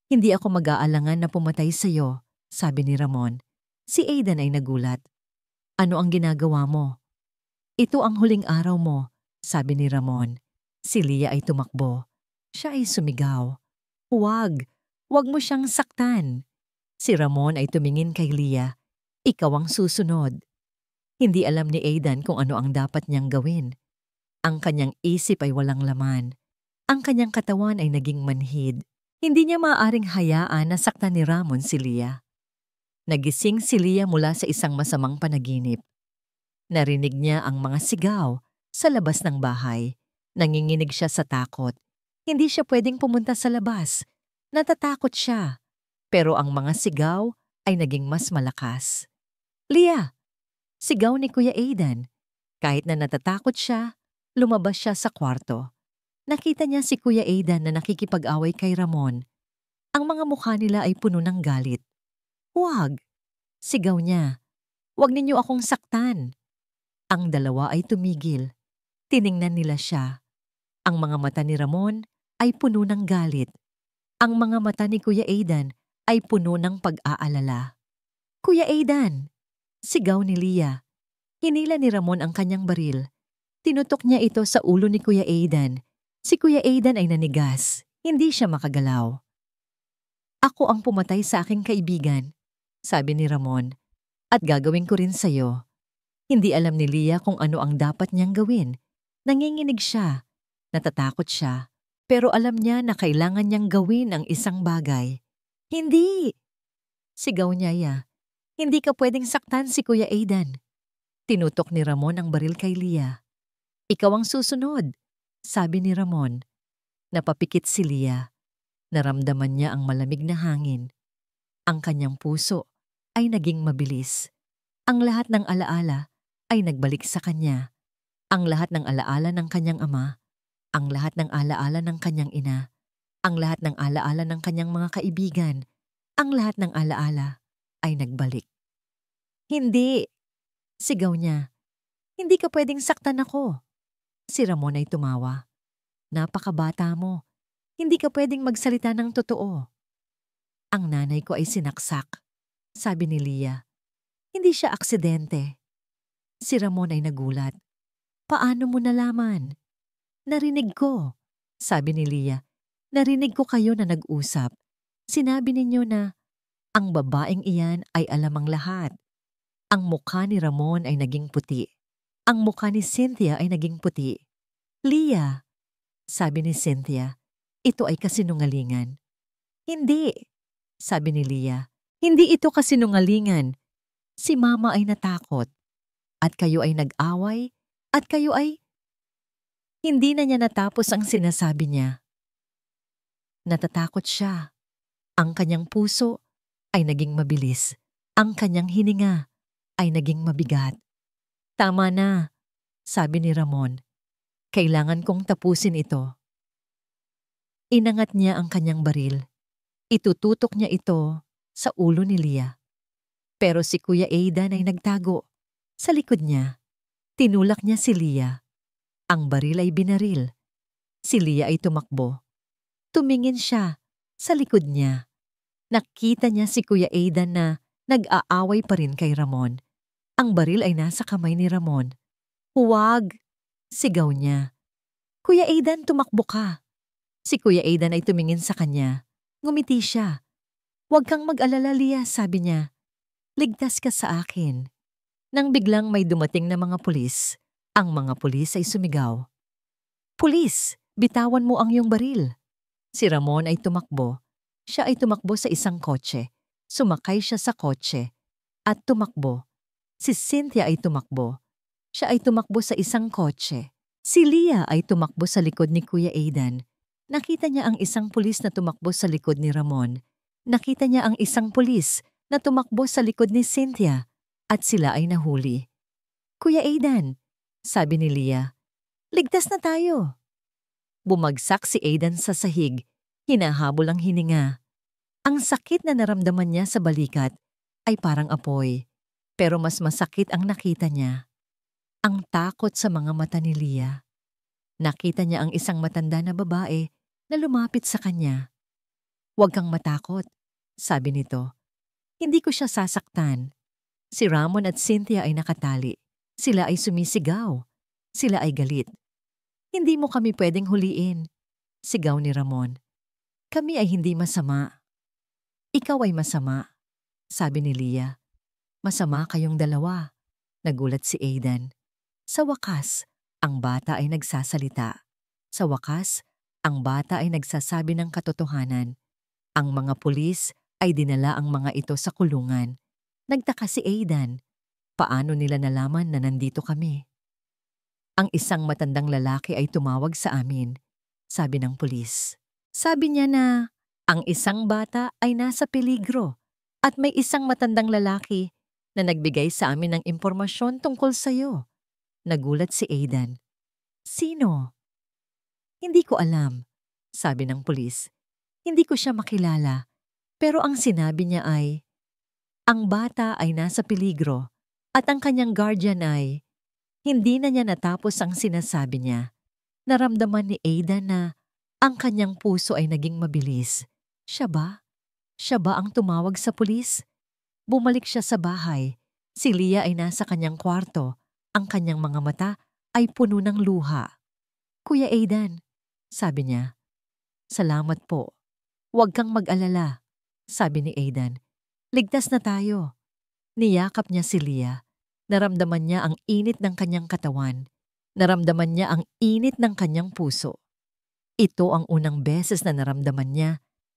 Hindi ako mag-aalangan na pumatay sa iyo, sabi ni Ramon. Si Aidan ay nagulat. Ano ang ginagawa mo? Ito ang huling araw mo, sabi ni Ramon. Si Leah ay tumakbo. Siya ay sumigaw. Huwag mo siyang saktan. Si Ramon ay tumingin kay Leah. Ikaw ang susunod. Hindi alam ni Aidan kung ano ang dapat niyang gawin. Ang kanyang isip ay walang laman. Ang kanyang katawan ay naging manhid. Hindi niya maaaring hayaan na saktan ni Ramon si Leah. Nagising si Leah mula sa isang masamang panaginip. Narinig niya ang mga sigaw sa labas ng bahay. Nanginginig siya sa takot. Hindi siya pwedeng pumunta sa labas. Natatakot siya. Pero ang mga sigaw ay naging mas malakas. Leah! Sigaw ni Kuya Aidan. Kahit na natatakot siya, lumabas siya sa kwarto. Nakita niya si Kuya Aidan na nakikipag-away kay Ramon. Ang mga mukha nila ay puno ng galit. "Huwag!" Sigaw niya. "Huwag ninyo akong saktan." Ang dalawa ay tumigil. Tiningnan nila siya. Ang mga mata ni Ramon ay puno ng galit. Ang mga mata ni Kuya Aidan ay puno ng pag-aalala. "Kuya Aidan!" Sigaw ni Leah. Hinila ni Ramon ang kanyang baril. Tinutok niya ito sa ulo ni Kuya Aidan. Si Kuya Aidan ay nanigas. Hindi siya makagalaw. "Ako ang pumatay sa aking kaibigan," sabi ni Ramon. "At gagawin ko rin sa'yo." Hindi alam ni Leah kung ano ang dapat niyang gawin. Nanginginig siya. Natatakot siya. Pero alam niya na kailangan niyang gawin ang isang bagay. "Hindi!" Sigaw niya. "Hindi ka pwedeng saktan si Kuya Aidan." Tinutok ni Ramon ang baril kay Leah. "Ikaw ang susunod," sabi ni Ramon. Napapikit si Leah. Naramdaman niya ang malamig na hangin. Ang kanyang puso ay naging mabilis. Ang lahat ng alaala ay nagbalik sa kanya. Ang lahat ng alaala ng kanyang ama, ang lahat ng alaala ng kanyang ina, ang lahat ng alaala ng kanyang mga kaibigan, ang lahat ng alaala ay nagbalik. "Hindi!" Sigaw niya. "Hindi ka pwedeng saktan ako." Si Ramon ay tumawa. "Napakabata mo. Hindi ka pwedeng magsalita ng totoo." "Ang nanay ko ay sinaksak," sabi ni Leah. "Hindi siya aksidente." Si Ramon ay nagulat. "Paano mo nalaman?" "Narinig ko," sabi ni Leah. "Narinig ko kayo na nag-usap. Sinabi ninyo na ang babaeng iyan ay alam ang lahat." Ang mukha ni Ramon ay naging puti. Ang mukha ni Cynthia ay naging puti. "Leah," sabi ni Cynthia, "ito ay kasinungalingan." "Hindi," sabi ni Leah. "Hindi ito kasinungalingan. Si Mama ay natakot. At kayo ay nag-away. At kayo ay..." Hindi na niya natapos ang sinasabi niya. Natatakot siya. Ang kanyang puso ay naging mabilis. Ang kanyang hininga ay naging mabigat. "Tama na," sabi ni Ramon. "Kailangan kong tapusin ito." Inangat niya ang kanyang baril. Itututok niya ito sa ulo ni Leah. Pero si Kuya Aidan ay nagtago. Sa likod niya, tinulak niya si Leah. Ang baril ay binaril. Si Leah ay tumakbo. Tumingin siya sa likod niya. Nakita niya si Kuya Aidan na nag-aaway pa rin kay Ramon. Ang baril ay nasa kamay ni Ramon. "Huwag!" Sigaw niya. "Kuya Aidan, tumakbo ka." Si Kuya Aidan ay tumingin sa kanya. Ngumiti siya. "Huwag kang mag-alala, Leah," sabi niya. "Ligtas ka sa akin." Nang biglang may dumating na mga pulis, ang mga pulis ay sumigaw. "Pulis, bitawan mo ang iyong baril." Si Ramon ay tumakbo. Siya ay tumakbo sa isang kotse. Sumakay siya sa kotse at tumakbo. Si Cynthia ay tumakbo. Siya ay tumakbo sa isang kotse. Si Leah ay tumakbo sa likod ni Kuya Aidan. Nakita niya ang isang pulis na tumakbo sa likod ni Ramon. Nakita niya ang isang pulis na tumakbo sa likod ni Cynthia at sila ay nahuli. "Kuya Aidan," sabi ni Leah, "ligtas na tayo." Bumagsak si Aidan sa sahig. Hinahabol ang hininga. Ang sakit na naramdaman niya sa balikat ay parang apoy. Pero mas masakit ang nakita niya. Ang takot sa mga mata ni Leah. Nakita niya ang isang matanda na babae na lumapit sa kanya. "Huwag kang matakot," sabi nito. "Hindi ko siya sasaktan." Si Ramon at Cynthia ay nakatali. Sila ay sumisigaw. Sila ay galit. "Hindi mo kami pwedeng huliin," sigaw ni Ramon. "Kami ay hindi masama." "Ikaw ay masama," sabi ni Leah. "Masama kayong dalawa." Nagulat si Aidan. Sa wakas, Ang bata ay nagsasalita. Sa wakas, ang bata ay nagsasabi ng katotohanan. Ang mga pulis ay dinala ang mga ito sa kulungan. Nagtaka si Aidan. Paano nila nalaman na nandito kami? Ang isang matandang lalaki ay tumawag sa amin. Sabi ng pulis. Sabi niya na ang isang bata ay nasa peligro at may isang matandang lalaki na nagbigay sa amin ng impormasyon tungkol sa'yo. Nagulat si Aidan. Sino? Hindi ko alam, sabi ng pulis. Hindi ko siya makilala, pero ang sinabi niya ay, ang bata ay nasa peligro at ang kanyang guardian ay, hindi na niya natapos ang sinasabi niya. Naramdaman ni Aidan na ang kanyang puso ay naging mabilis. Siya ba? Siya ba ang tumawag sa pulis? Bumalik siya sa bahay. Si Leah ay nasa kanyang kwarto. Ang kanyang mga mata ay puno ng luha. Kuya Aidan, sabi niya. Salamat po. Huwag kang mag-alala, sabi ni Aidan. Ligtas na tayo. Niyakap niya si Leah. Naramdaman niya ang init ng kanyang katawan. Naramdaman niya ang init ng kanyang puso. Ito ang unang beses na naramdaman niya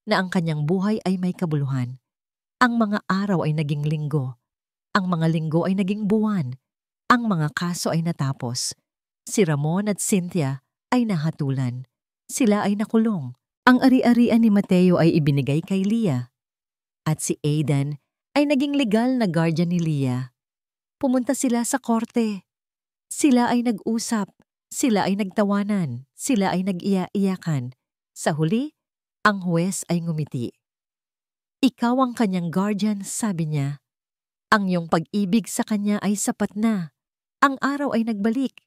na ang kanyang buhay ay may kabuluhan. Ang mga araw ay naging linggo. Ang mga linggo ay naging buwan. Ang mga kaso ay natapos. Si Ramon at Cynthia ay nahatulan. Sila ay nakulong. Ang ari-arian ni Mateo ay ibinigay kay Leah. At si Aidan ay naging legal na guardian ni Leah. Pumunta sila sa korte. Sila ay nag-usap. Sila ay nagtawanan. Sila ay nag-iya-iyakan. Sa huli, ang huwes ay ngumiti. Ikaw ang kanyang guardian, sabi niya. Ang iyong pag-ibig sa kanya ay sapat na. Ang araw ay nagbalik.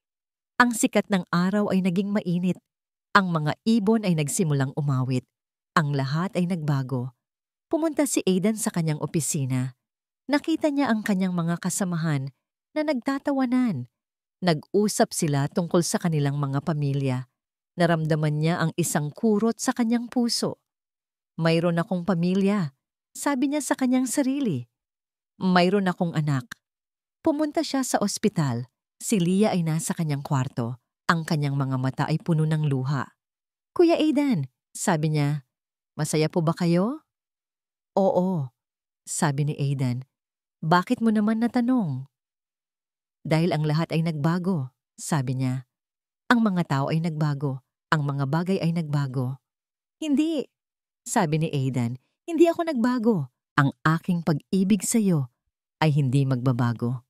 Ang sikat ng araw ay naging mainit. Ang mga ibon ay nagsimulang umawit. Ang lahat ay nagbago. Pumunta si Aidan sa kanyang opisina. Nakita niya ang kanyang mga kasamahan na nagtatawanan. Nag-usap sila tungkol sa kanilang mga pamilya. Naramdaman niya ang isang kurot sa kanyang puso. Mayroon akong pamilya, sabi niya sa kanyang sarili. Mayroon akong anak. Pumunta siya sa ospital. Si Leah ay nasa kanyang kwarto. Ang kanyang mga mata ay puno ng luha. Kuya Aidan, sabi niya, masaya po ba kayo? Oo, sabi ni Aidan. Bakit mo naman natanong? Dahil ang lahat ay nagbago, sabi niya. Ang mga tao ay nagbago. Ang mga bagay ay nagbago. Hindi, sabi ni Aidan. Hindi ako nagbago. Ang aking pag-ibig sa iyo ay hindi magbabago.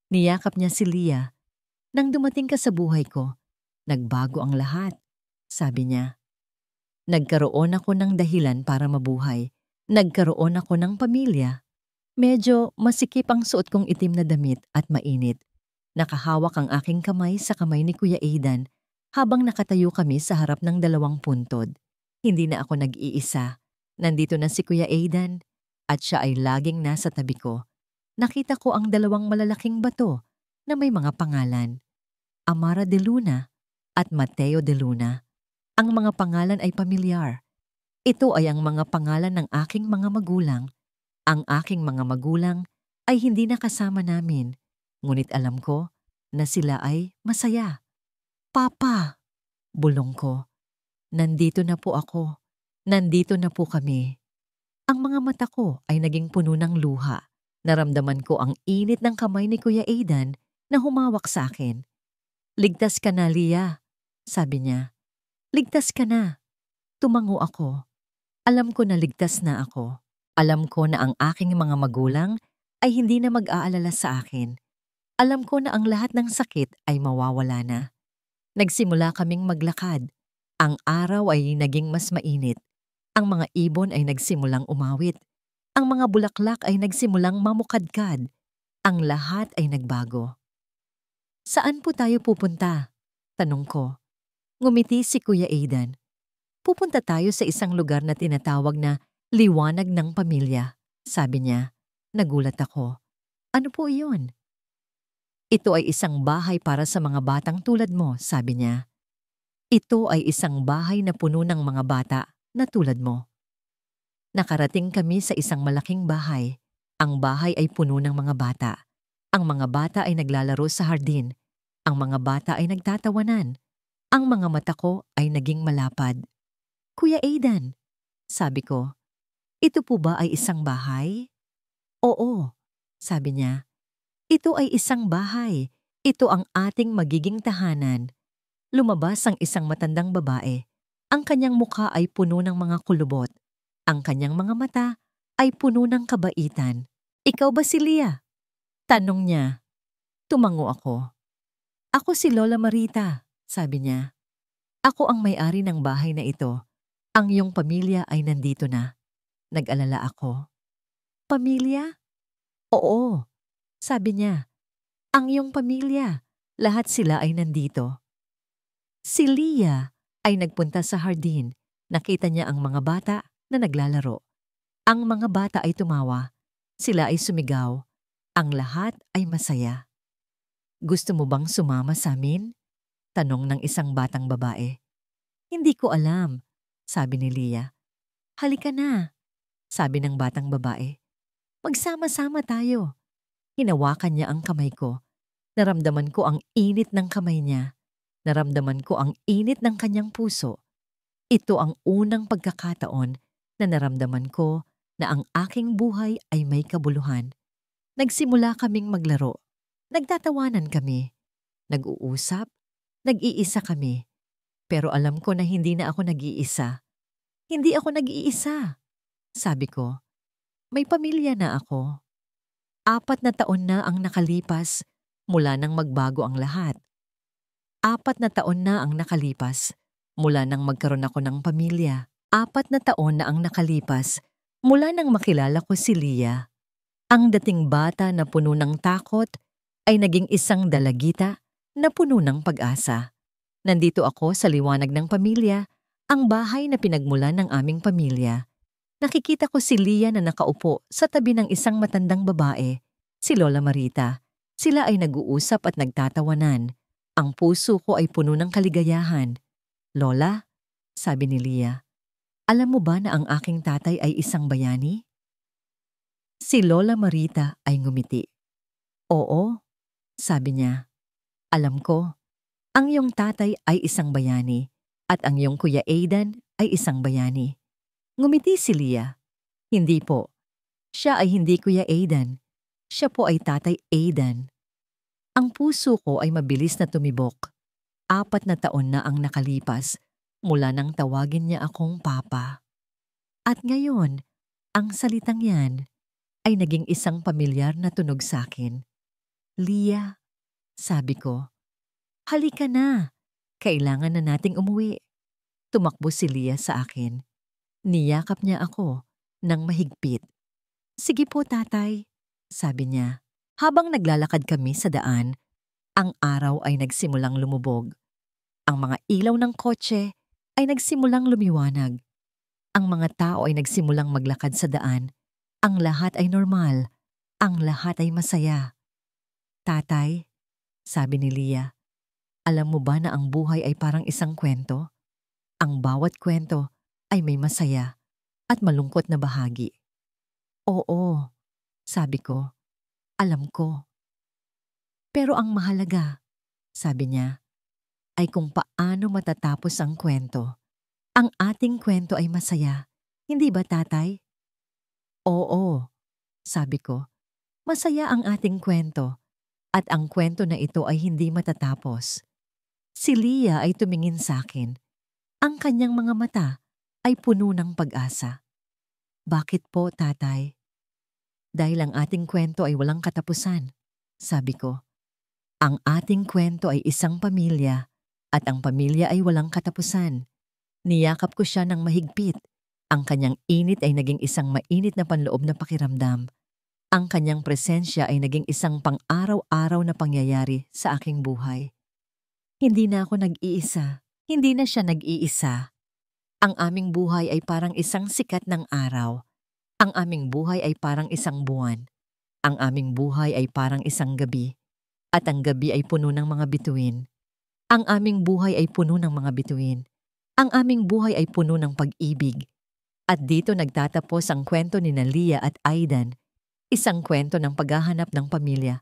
Niyakap niya si Leah. Nang dumating ka sa buhay ko, nagbago ang lahat, sabi niya. Nagkaroon ako ng dahilan para mabuhay. Nagkaroon ako ng pamilya. Medyo masikip ang suot kong itim na damit at mainit. Nakahawak ang aking kamay sa kamay ni Kuya Aidan habang nakatayo kami sa harap ng 2 puntod. Hindi na ako nag-iisa. Nandito na si Kuya Aidan at siya ay laging nasa tabi ko. Nakita ko ang 2 malalaking bato na may mga pangalan. Amara de Luna at Mateo de Luna. Ang mga pangalan ay pamilyar. Ito ay ang mga pangalan ng aking mga magulang. Ang aking mga magulang ay hindi nakasama namin, ngunit alam ko na sila ay masaya. Papa, bulong ko. Nandito na po ako. Nandito na po kami. Ang mga mata ko ay naging puno ng luha. Naramdaman ko ang init ng kamay ni Kuya Aidan na humawak sa akin. Ligtas ka na, Leah, sabi niya. Ligtas ka na. Tumango ako. Alam ko na ligtas na ako. Alam ko na ang aking mga magulang ay hindi na mag-aalala sa akin. Alam ko na ang lahat ng sakit ay mawawala na. Nagsimula kaming maglakad. Ang araw ay naging mas mainit. Ang mga ibon ay nagsimulang umawit. Ang mga bulaklak ay nagsimulang mamukadkad. Ang lahat ay nagbago. Saan po tayo pupunta? Tanong ko. Ngumiti si Kuya Aidan. Pupunta tayo sa isang lugar na tinatawag na Liwanag ng Pamilya, sabi niya. Nagulat ako. Ano po iyon? Ito ay isang bahay para sa mga batang tulad mo, sabi niya. Ito ay isang bahay na puno ng mga bata na tulad mo. Nakarating kami sa isang malaking bahay. Ang bahay ay puno ng mga bata. Ang mga bata ay naglalaro sa hardin. Ang mga bata ay nagtatawanan. Ang mga mata ko ay naging malapad. Kuya Aidan, sabi ko, ito po ba ay isang bahay? Oo, sabi niya. Ito ay isang bahay. Ito ang ating magiging tahanan. Lumabas ang isang matandang babae. Ang kanyang mukha ay puno ng mga kulubot. Ang kanyang mga mata ay puno ng kabaitan. Ikaw ba si Leah? Tanong niya. Tumango ako. Ako si Lola Marita, sabi niya. Ako ang may-ari ng bahay na ito. Ang iyong pamilya ay nandito na. Nag-alala ako. Pamilya? Oo, sabi niya. Ang iyong pamilya. Lahat sila ay nandito. Si Leah ay nagpunta sa hardin. Nakita niya ang mga bata na naglalaro. Ang mga bata ay tumawa. Sila ay sumigaw. Ang lahat ay masaya. Gusto mo bang sumama sa amin? Tanong ng isang batang babae. Hindi ko alam, sabi ni Leah. Halika na, sabi ng batang babae. Magsama-sama tayo. Hinawakan niya ang kamay ko. Naramdaman ko ang init ng kamay niya. Naramdaman ko ang init ng kanyang puso. Ito ang unang pagkakataon na naramdaman ko na ang aking buhay ay may kabuluhan. Nagsimula kaming maglaro. Nagtatawanan kami. Nag-uusap. Nag-iisa kami. Pero alam ko na hindi na ako nag-iisa. Hindi ako nag-iisa. Sabi ko, may pamilya na ako. 4 na taon na ang nakalipas mula nang magbago ang lahat. 4 na taon na ang nakalipas mula nang magkaroon ako ng pamilya. 4 na taon na ang nakalipas mula nang makilala ko si Leah. Ang dating bata na puno ng takot ay naging isang dalagita na puno ng pag-asa. Nandito ako sa liwanag ng pamilya, ang bahay na pinagmulan ng aming pamilya. Nakikita ko si Leah na nakaupo sa tabi ng isang matandang babae, si Lola Marita. Sila ay nag-uusap at nagtatawanan. Ang puso ko ay puno ng kaligayahan. Lola, sabi ni Leah, alam mo ba na ang aking tatay ay isang bayani? Si Lola Marita ay ngumiti. Oo, sabi niya. Alam ko, ang iyong tatay ay isang bayani at ang iyong Kuya Aidan ay isang bayani. Ngumiti si Leah. Hindi po. Siya ay hindi Kuya Aidan. Siya po ay Tatay Aidan. Ang puso ko ay mabilis na tumibok. 4 na taon na ang nakalipas mula nang tawagin niya akong Papa. At ngayon, ang salitang yan ay naging isang pamilyar na tunog sa akin. Leah, sabi ko, halika na. Kailangan na nating umuwi. Tumakbo si Leah sa akin. Niyakap niya ako ng mahigpit. Sige po, tatay, sabi niya. Habang naglalakad kami sa daan, ang araw ay nagsimulang lumubog. Ang mga ilaw ng kotse ay nagsimulang lumiwanag. Ang mga tao ay nagsimulang maglakad sa daan. Ang lahat ay normal. Ang lahat ay masaya. Tatay, sabi ni Leah, alam mo ba na ang buhay ay parang isang kwento? Ang bawat kwento ay may masaya at malungkot na bahagi. Oo, sabi ko, alam ko. Pero ang mahalaga, sabi niya, ay kung paano matatapos ang kwento. Ang ating kwento ay masaya, hindi ba tatay? Oo, sabi ko, masaya ang ating kwento at ang kwento na ito ay hindi matatapos. Si Leah ay tumingin sa akin. Ang kanyang mga mata ay puno ng pag-asa. Bakit po, tatay? Dahil ang ating kwento ay walang katapusan, sabi ko. Ang ating kwento ay isang pamilya at ang pamilya ay walang katapusan. Niyakap ko siya ng mahigpit. Ang kanyang init ay naging isang mainit na panloob na pakiramdam. Ang kanyang presensya ay naging isang pang-araw-araw na pangyayari sa aking buhay. Hindi na ako nag-iisa. Hindi na siya nag-iisa. Ang aming buhay ay parang isang sikat ng araw. Ang aming buhay ay parang isang buwan. Ang aming buhay ay parang isang gabi. At ang gabi ay puno ng mga bituin. Ang aming buhay ay puno ng mga bituin. Ang aming buhay ay puno ng pag-ibig. At dito nagtatapos ang kwento ni Leah at Aidan. Isang kwento ng paghahanap ng pamilya.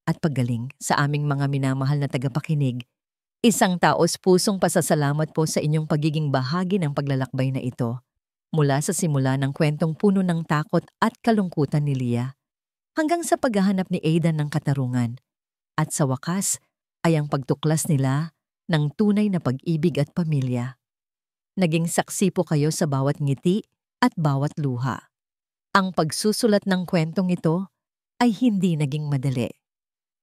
at paggaling sa aming mga minamahal na tagapakinig. Isang taos-pusong pasasalamat po sa inyong pagiging bahagi ng paglalakbay na ito. Mula sa simula ng kwentong puno ng takot at kalungkutan ni Leah, hanggang sa paghahanap ni Aidan ng katarungan. At sa wakas ay ang pagtuklas nila ng tunay na pag-ibig at pamilya. Naging saksi po kayo sa bawat ngiti at bawat luha. Ang pagsusulat ng kwentong ito ay hindi naging madali.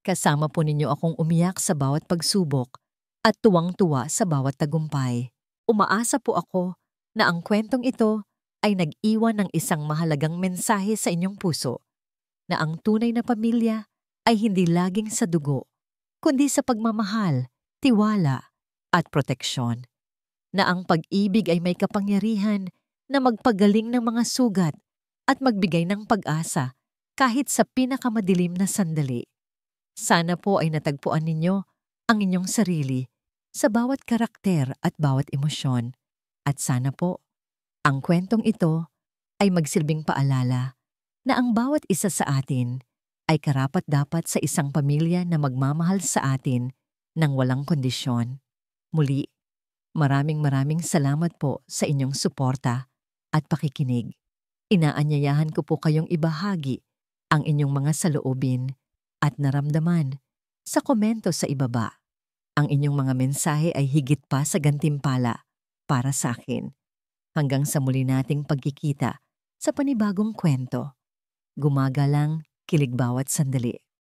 Kasama po ninyo akong umiyak sa bawat pagsubok at tuwang-tuwa sa bawat tagumpay. Umaasa po ako na ang kwentong ito ay nag-iwan ng isang mahalagang mensahe sa inyong puso, na ang tunay na pamilya ay hindi laging sa dugo, kundi sa pagmamahal, tiwala, at proteksyon. Na ang pag-ibig ay may kapangyarihan na magpagaling ng mga sugat at magbigay ng pag-asa kahit sa pinakamadilim na sandali. Sana po ay natagpuan ninyo ang inyong sarili sa bawat karakter at bawat emosyon. At sana po, ang kwentong ito ay magsilbing paalala na ang bawat isa sa atin ay karapat-dapat sa isang pamilya na magmamahal sa atin ng walang kondisyon. Muli, maraming salamat po sa inyong suporta at pakikinig. Inaanyayahan ko po kayong ibahagi ang inyong mga saloobin at naramdaman sa komento sa ibaba. Ang inyong mga mensahe ay higit pa sa gantimpala para sa akin. Hanggang sa muli nating pagkikita sa panibagong kwento. Gumagalang, kilig bawat sandali.